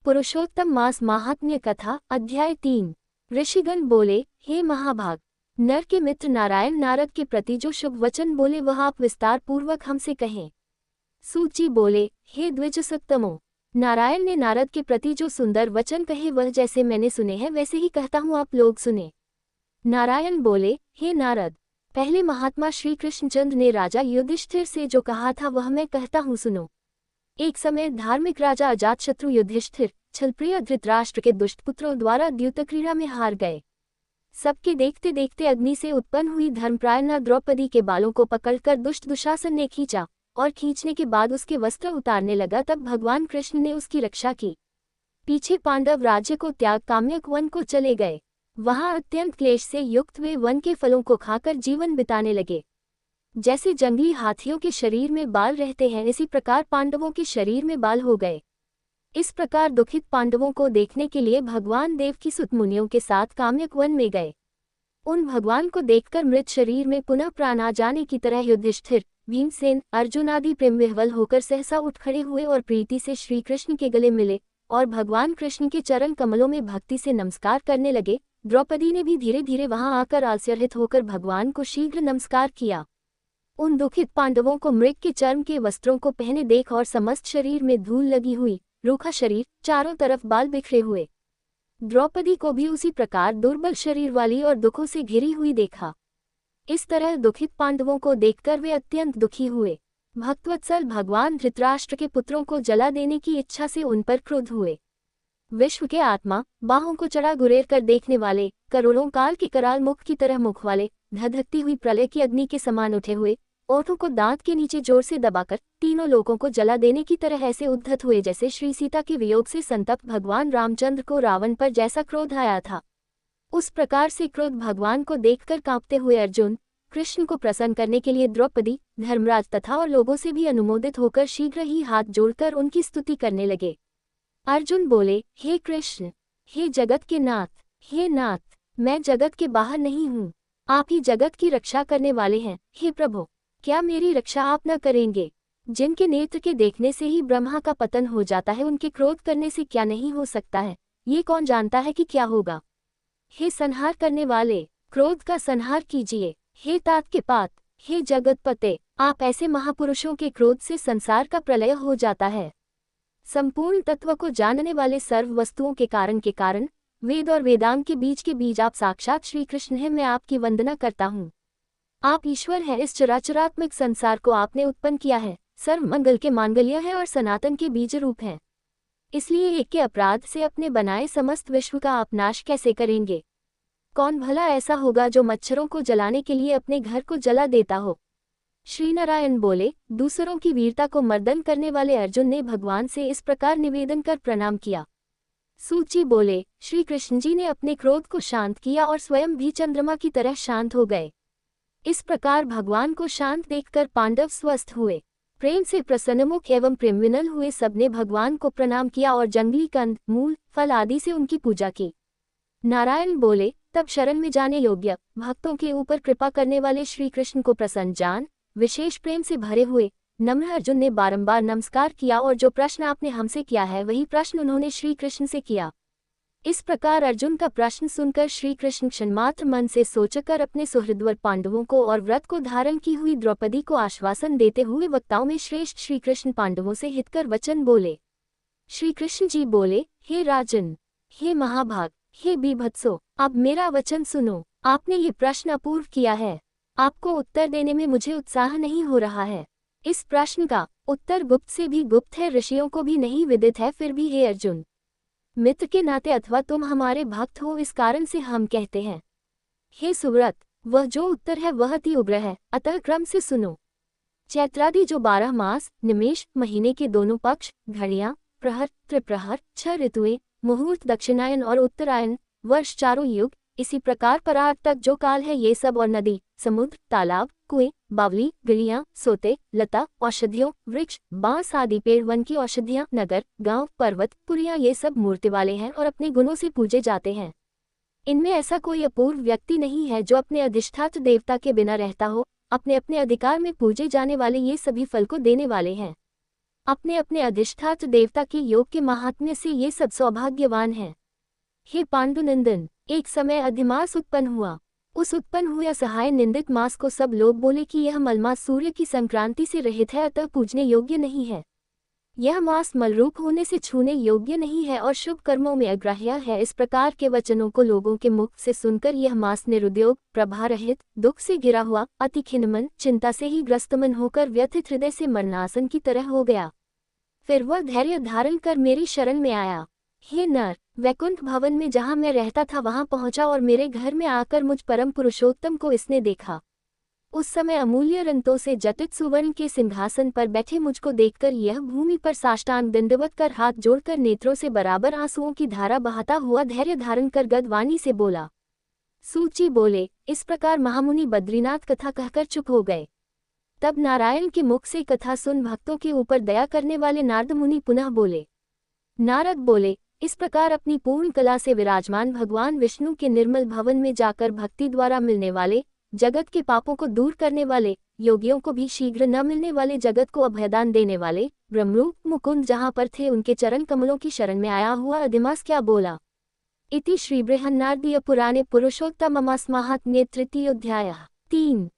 पुरुषोत्तम मास महात्म्य कथा अध्याय 3। ऋषिगण बोले, हे महाभाग, नर के मित्र नारायण नारद के प्रति जो शुभ वचन बोले वह आप विस्तार पूर्वक हमसे कहें। सूची बोले, हे द्विजसुत्तमो, नारायण ने नारद के प्रति जो सुंदर वचन कहे वह जैसे मैंने सुने हैं वैसे ही कहता हूँ, आप लोग सुने। नारायण बोले, हे नारद, पहले महात्मा श्री कृष्णचंद्र ने राजा युधिष्ठिर से जो कहा था वह मैं कहता हूँ, सुनो। एक समय धार्मिक राजा अजातशत्रु युधिष्ठिर छलप्रिय धृतराष्ट्र के दुष्ट पुत्रों द्वारा द्यूतक्रीड़ा में हार गए। सबके देखते देखते अग्नि से उत्पन्न हुई धर्मप्रायणा द्रौपदी के बालों को पकड़कर दुष्ट दुशासन ने खींचा और खींचने के बाद उसके वस्त्र उतारने लगा। तब भगवान कृष्ण ने उसकी रक्षा की। पीछे पांडव राज्य को त्याग काम्यक वन को चले गए। वहां अत्यंत क्लेश से युक्त वे वन के फलों को खाकर जीवन बिताने लगे। जैसे जंगली हाथियों के शरीर में बाल रहते हैं, इसी प्रकार पांडवों के शरीर में बाल हो गए। इस प्रकार दुखित पांडवों को देखने के लिए भगवान देव की सुत मुनियों के साथ काम्यक वन में गए। उन भगवान को देखकर मृत शरीर में पुनः प्राण आ जाने की तरह युधिष्ठिर, भीमसेन, अर्जुन आदि प्रेम विह्वल होकर सहसा उठ खड़े हुए और प्रीति से श्री कृष्ण के गले मिले और भगवान कृष्ण के चरण कमलों में भक्ति से नमस्कार करने लगे। द्रौपदी ने भी धीरे धीरे वहां आकर आश्चर्यित होकर भगवान को शीघ्र नमस्कार किया। उन दुखित पांडवों को मृग के चर्म के वस्त्रों को पहने देख और समस्त शरीर में धूल लगी हुई, रूखा शरीर, चारों तरफ बाल बिखरे हुए, द्रौपदी को भी उसी प्रकार दुर्बल शरीर वाली और दुखों से घिरी हुई देखा। इस तरह दुखित पांडवों को देखकर वे अत्यंत दुखी हुए। भक्तवत्सल भगवान धृतराष्ट्र के पुत्रों को जला देने की इच्छा से उन पर क्रुद्ध हुए। विश्व के आत्मा, बाहों को चढ़ा गुरेर कर देखने वाले, करोड़ों काल के कराल मुख की तरह मुख वाले, धधकती हुई प्रलय की अग्नि के समान उठे हुए, ओठों को दांत के नीचे जोर से दबाकर तीनों लोकों को जला देने की तरह ऐसे उद्धत हुए जैसे श्री सीता के वियोग से संतप्त भगवान रामचंद्र को रावण पर जैसा क्रोध आया था। उस प्रकार से क्रोध भगवान को देखकर कांपते हुए अर्जुन, कृष्ण को प्रसन्न करने के लिए द्रौपदी, धर्मराज तथा और लोगों से भी अनुमोदित होकर शीघ्र ही हाथ जोड़कर उनकी स्तुति करने लगे। अर्जुन बोले, हे कृष्ण, हे जगत के नाथ, हे नाथ, मैं जगत के बाहर नहीं हूँ, आप ही जगत की रक्षा करने वाले हैं। हे प्रभु, क्या मेरी रक्षा आप न करेंगे? जिनके नेत्र के देखने से ही ब्रह्मा का पतन हो जाता है, उनके क्रोध करने से क्या नहीं हो सकता है? ये कौन जानता है कि क्या होगा? हे संहार करने वाले, क्रोध का संहार कीजिए। हे तात के पात, हे जगतपते, आप ऐसे महापुरुषों के क्रोध से संसार का प्रलय हो जाता है। संपूर्ण तत्व को जानने वाले सर्व वस्तुओं के कारण वेद और वेदांग के बीज आप साक्षात श्री कृष्ण हैं। मैं आपकी वंदना करता हूँ। आप ईश्वर हैं। इस चराचरात्मक संसार को आपने उत्पन्न किया है। सर्व मंगल के मांगल्य है और सनातन के बीज रूप हैं। इसलिए एक के अपराध से अपने बनाए समस्त विश्व का आप नाश कैसे करेंगे? कौन भला ऐसा होगा जो मच्छरों को जलाने के लिए अपने घर को जला देता हो? श्रीनारायण बोले, दूसरों की वीरता को मर्दन करने वाले अर्जुन ने भगवान से इस प्रकार निवेदन कर प्रणाम किया। सूची बोले, श्री कृष्ण जी ने अपने क्रोध को शांत किया और स्वयं भी चंद्रमा की तरह शांत हो गए। इस प्रकार भगवान को शांत देखकर पांडव स्वस्थ हुए। प्रेम से प्रसन्नमुख एवं प्रेमविनल हुए सबने भगवान को प्रणाम किया और जंगली कंद, मूल, फल आदि से उनकी पूजा की। नारायण बोले, तब शरण में जाने योग्य, भक्तों के ऊपर कृपा करने वाले श्री कृष्ण को प्रसन्न जान विशेष प्रेम से भरे हुए नम्र अर्जुन ने बारंबार नमस्कार किया और जो प्रश्न आपने हमसे किया है वही प्रश्न उन्होंने श्री कृष्ण से किया। इस प्रकार अर्जुन का प्रश्न सुनकर श्री कृष्ण क्षणमात्र मन से सोचकर अपने सुहृदवर पांडवों को और व्रत को धारण की हुई द्रौपदी को आश्वासन देते हुए वक्ताओं में श्रेष्ठ श्री कृष्ण पांडवों से हितकर वचन बोले। श्री कृष्ण जी बोले, हे राजन, हे महाभाग, हे बीभत्सो, अब मेरा वचन सुनो। आपने ये प्रश्न अपूर्व किया है। आपको उत्तर देने में मुझे उत्साह नहीं हो रहा है। इस प्रश्न का उत्तर गुप्त से भी गुप्त है, ऋषियों को भी नहीं विदित है। फिर भी हे अर्जुन, मित्र के नाते अथवा तुम हमारे भक्त हो, इस कारण से हम कहते हैं। हे सुव्रत, वह जो उत्तर है वह अति उग्र है, अतः क्रम से सुनो। चैत्रादि जो 12 मास, निमेष, महीने के दोनों पक्ष, घड़ियां, प्रहर, त्रिप्रहर, 6 ऋतुएं, मुहूर्त, दक्षिणायन और उत्तरायण, वर्ष, चारों युग, इसी प्रकार परार्थ तक जो काल है, ये सब और नदी, समुद्र, तालाब, कुएं, बावली, गिरियां, सोते, लता, औषधियों, वृक्ष, बांस आदि पेड़, वन की औषधियां, नगर, गांव, पर्वत, पुरियां, ये सब मूर्ति वाले हैं और अपने गुणों से पूजे जाते हैं। इनमें ऐसा कोई अपूर्व व्यक्ति नहीं है जो अपने अधिष्ठात्र देवता के बिना रहता हो। अपने अपने अधिकार में पूजे जाने वाले ये सभी फल को देने वाले हैं। अपने अपने अधिष्ठात्र देवता के योग के महात्म्य से ये सब सौभाग्यवान हैं। हे पांडुनंदन, एक समय अधिमास उत्पन्न हुआ। उस उत्पन्न हुए असहाय निंदित मास को सब लोग बोले कि यह मलमास सूर्य की संक्रांति से रहित है, अतः पूजने योग्य नहीं है। यह मास मलरूप होने से छूने योग्य नहीं है और शुभ कर्मों में अग्राह्य है। इस प्रकार के वचनों को लोगों के मुख से सुनकर यह मास निरुद्योग, प्रभा रहित, दुख से घिरा हुआ, अति खिन्नमन, चिंता से ही ग्रस्तमन होकर व्यथित हृदय से मरणासन की तरह हो गया। फिर वह धैर्य धारण कर मेरी शरण में आया। हे नर, वैकुंठ भवन में जहाँ मैं रहता था वहाँ पहुँचा और मेरे घर में आकर मुझ परम पुरुषोत्तम को इसने देखा। उस समय अमूल्य रंतों से जटित सुवर्ण के सिंहासन पर बैठे मुझको देखकर यह भूमि पर साष्टांग दंडवत कर हाथ जोड़कर नेत्रों से बराबर आंसुओं की धारा बहाता हुआ धैर्य धारण कर गदवाणी से बोला। सूची बोले, इस प्रकार महामुनि बद्रीनाथ कथा कहकर चुप हो गए। तब नारायण के मुख से कथा सुन भक्तों के ऊपर दया करने वाले नारद मुनि पुनः बोले। नारद बोले, इस प्रकार अपनी पूर्ण कला से विराजमान भगवान विष्णु के निर्मल भवन में जाकर भक्ति द्वारा मिलने वाले, जगत के पापों को दूर करने वाले, योगियों को भी शीघ्र न मिलने वाले, जगत को अभयदान देने वाले ब्रह्मरूप मुकुंद जहाँ पर थे उनके चरण कमलों की शरण में आया हुआ अधिमास क्या बोला। इति श्री बृहन्नारदीय पुराणे पुरुषोत्तममास माहात्म्ये तृतीयोऽध्यायः 3।